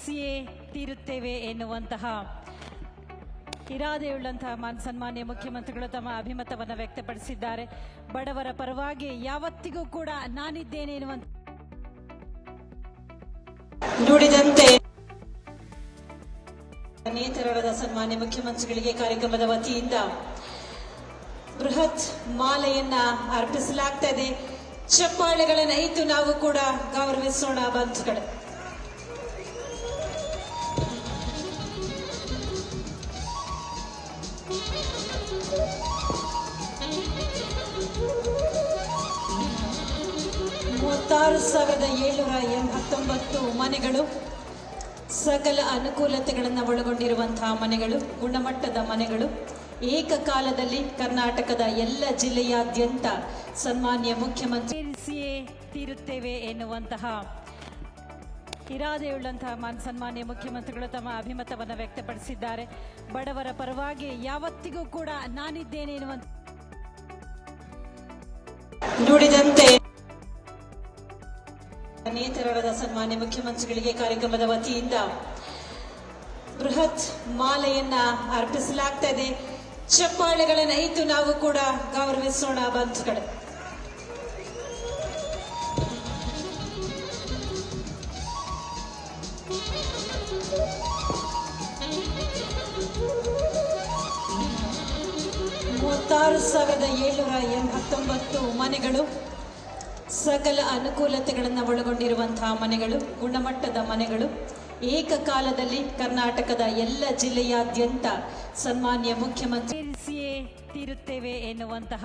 ತೀರಿಸಿಯೇ ತೀರುತ್ತೇವೆ ಎನ್ನುವಂತಹ ಇರಾದೆಯುಳ್ಳಂತಹ ಸನ್ಮಾನ್ಯ ಮುಖ್ಯಮಂತ್ರಿಗಳು ತಮ್ಮ ಅಭಿಮತವನ್ನು ವ್ಯಕ್ತಪಡಿಸಿದ್ದಾರೆ. ಬಡವರ ಪರವಾಗಿ ಯಾವತ್ತಿಗೂ ಕೂಡ ನಾನಿದ್ದೇನೆ ಎನ್ನುವಂತ ನುಡಿದಂತೆ ನೇತೃತ್ವದ ಸನ್ಮಾನ್ಯ ಮುಖ್ಯಮಂತ್ರಿಗಳಿಗೆ ಕಾರ್ಯಕ್ರಮದ ವತಿಯಿಂದ ಬೃಹತ್ ಮಾಲೆಯನ್ನ ಅರ್ಪಿಸಲಾಗ್ತದೆ. ಚಪ್ಪಾಳೆಗಳನ್ನು ಇಟ್ಟು ನಾವು ಕೂಡ ಗೌರವಿಸೋಣ ಬಂಧುಗಳೇ. ಮನೆಗಳು, ಸಕಲ ಅನುಕೂಲತೆಗಳನ್ನು ಒಳಗೊಂಡಿರುವಂತಹ ಮನೆಗಳು, ಗುಣಮಟ್ಟದ ಮನೆಗಳು, ಏಕಕಾಲದಲ್ಲಿ ಕರ್ನಾಟಕದ ಎಲ್ಲ ಜಿಲ್ಲೆಯಾದ್ಯಂತ ಸನ್ಮಾನ್ಯ ಮುಖ್ಯಮಂತ್ರಿ ತೀರಿಸಿಯೇ ತೀರುತ್ತೇವೆ ಎನ್ನುವಂತಹ ಇರಾದೆಯುಳ್ಳಂತಹ ಸನ್ಮಾನ್ಯ ಮುಖ್ಯಮಂತ್ರಿಗಳು ತಮ್ಮ ಅಭಿಮತವನ್ನು ವ್ಯಕ್ತಪಡಿಸಿದ್ದಾರೆ. ಬಡವರ ಪರವಾಗಿ ಯಾವತ್ತಿಗೂ ಕೂಡ ನಾನಿದ್ದೇನೆ ಎನ್ನುವಂತ ನುಡಿದಂತೆ ನೇತೃತ್ವದ ಸನ್ಮಾನ್ಯ ಮುಖ್ಯಮಂತ್ರಿಗಳಿಗೆ ಕಾರ್ಯಕ್ರಮದ ವತಿಯಿಂದ ಬೃಹತ್ ಮಾಲೆಯನ್ನ ಅರ್ಪಿಸಲಾಗ್ತದೆ. ಚಪ್ಪಾಳೆಗಳನ್ನು ಇಟ್ಟು ನಾವು ಕೂಡ ಗೌರವಿಸೋಣ ಬಂಧುಗಳೇ. ಮನೆಗಳು, ಸಕಲ ಅನುಕೂಲತೆಗಳನ್ನು ಒಳಗೊಂಡಿರುವಂತಹ ಮನೆಗಳು, ಗುಣಮಟ್ಟದ ಮನೆಗಳು, ಏಕಕಾಲದಲ್ಲಿ ಕರ್ನಾಟಕದ ಎಲ್ಲ ಜಿಲ್ಲೆಯಾದ್ಯಂತ ಸನ್ಮಾನ್ಯ ಮುಖ್ಯಮಂತ್ರಿ ತೀರಿಸಿಯೇ ತೀರುತ್ತೇವೆ ಎನ್ನುವಂತಹ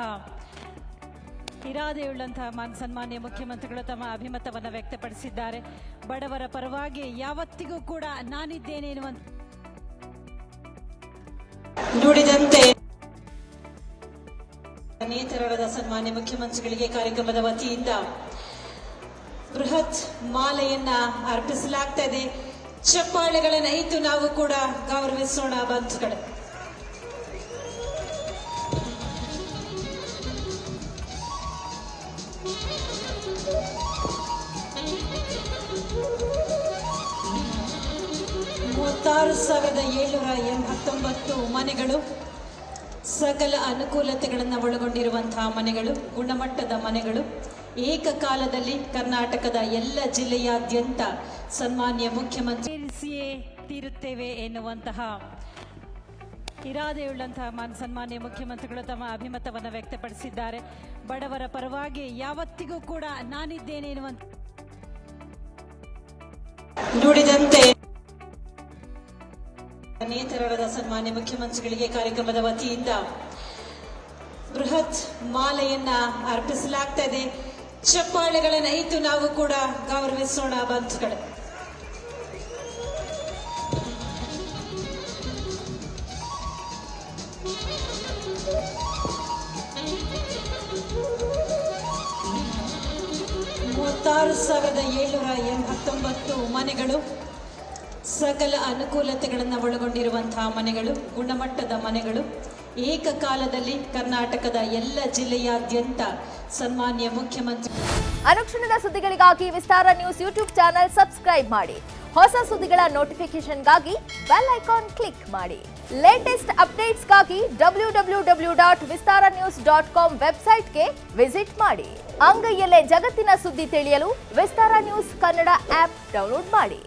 ಇರಾದೆಯುಳ್ಳಂತಹ ಸನ್ಮಾನ್ಯ ಮುಖ್ಯಮಂತ್ರಿಗಳು ತಮ್ಮ ಅಭಿಮತವನ್ನು ವ್ಯಕ್ತಪಡಿಸಿದ್ದಾರೆ. ಬಡವರ ಪರವಾಗಿ ಯಾವತ್ತಿಗೂ ಕೂಡ ನಾನಿದ್ದೇನೆ ಎನ್ನುವಂತ ನುಡಿದಂತೆ ನೇತೃತ್ವದ ಸನ್ಮಾನ್ಯ ಮುಖ್ಯಮಂತ್ರಿಗಳಿಗೆ ಕಾರ್ಯಕ್ರಮದ ವತಿಯಿಂದ ಬೃಹತ್ ಮಾಲೆಯನ್ನ ಅರ್ಪಿಸಲಾಗ್ತದೆ. ಚಪ್ಪಾಳೆಗಳನ್ನು ಇಟ್ಟು ನಾವು ಕೂಡ ಗೌರವಿಸೋಣ ಬಂಧುಗಳೇ. ಮನೆಗಳು, ಸಕಲ ಅನುಕೂಲತೆಗಳನ್ನು ಒಳಗೊಂಡಿರುವಂತಹ ಮನೆಗಳು, ಗುಣಮಟ್ಟದ ಮನೆಗಳು, ಏಕಕಾಲದಲ್ಲಿ ಕರ್ನಾಟಕದ ಎಲ್ಲ ಜಿಲ್ಲೆಯಾದ್ಯಂತ ಸನ್ಮಾನ್ಯ ಮುಖ್ಯಮಂತ್ರಿ ತೀರಿಸಿಯೇ ತೀರುತ್ತೇವೆ ಎನ್ನುವಂತಹ ಇರಾದೆಯುಳ್ಳಂತಹ ಸನ್ಮಾನ್ಯ ಮುಖ್ಯಮಂತ್ರಿಗಳು ತಮ್ಮ ಅಭಿಮತವನ್ನು ವ್ಯಕ್ತಪಡಿಸಿದ್ದಾರೆ. ಬಡವರ ಪರವಾಗಿ ಯಾವತ್ತಿಗೂ ಕೂಡ ನಾನಿದ್ದೇನೆ ಎನ್ನುವಂತ ನುಡಿದಂತೆ ನೇತೃತ್ವದ ಸನ್ಮಾನ್ಯ ಮುಖ್ಯಮಂತ್ರಿಗಳಿಗೆ ಕಾರ್ಯಕ್ರಮದ ವತಿಯಿಂದ ಬೃಹತ್ ಮಾಲೆಯನ್ನ ಅರ್ಪಿಸಲಾಗ್ತದೆ. ಚಪ್ಪಾಳೆಗಳನ್ನು ಇಟ್ಟು ನಾವು ಕೂಡ ಗೌರವಿಸೋಣ ಬಂಧುಗಳೇ. ಮನೆಗಳು, ಸಕಲ ಅನುಕೂಲತೆಗಳನ್ನು ಒಳಗೊಂಡಿರುವಂತಹ ಮನೆಗಳು, ಗುಣಮಟ್ಟದ ಮನೆಗಳು, ಏಕಕಾಲದಲ್ಲಿ ಕರ್ನಾಟಕದ ಎಲ್ಲ ಜಿಲ್ಲೆಯಾದ್ಯಂತ ಸನ್ಮಾನ್ಯ ಮುಖ್ಯಮಂತ್ರಿ. ಅನುಕ್ಷಣದ ಸುದ್ದಿಗಳಿಗಾಗಿ ವಿಸ್ತಾರ ನ್ಯೂಸ್ ಯೂಟ್ಯೂಬ್ ಚಾನೆಲ್ ಸಬ್ಸ್ಕ್ರೈಬ್ ಮಾಡಿ. ಹೊಸ ಸುದ್ದಿಗಳ ನೋಟಿಫಿಕೇಶನ್ಗಾಗಿ ಬೆಲ್ ಐಕಾನ್ ಕ್ಲಿಕ್ ಮಾಡಿ. ಲೇಟೆಸ್ಟ್ ಅಪ್ಡೇಟ್ಸ್ಗಾಗಿ www.vistaranews.com ವೆಬ್ಸೈಟ್ಗೆ ವಿಸಿಟ್ ಮಾಡಿ. ಅಂಗೈಯಲ್ಲೇ ಜಗತ್ತಿನ ಸುದ್ದಿ ತಿಳಿಯಲು ವಿಸ್ತಾರ ನ್ಯೂಸ್ ಕನ್ನಡ ಆಪ್ ಡೌನ್ಲೋಡ್ ಮಾಡಿ.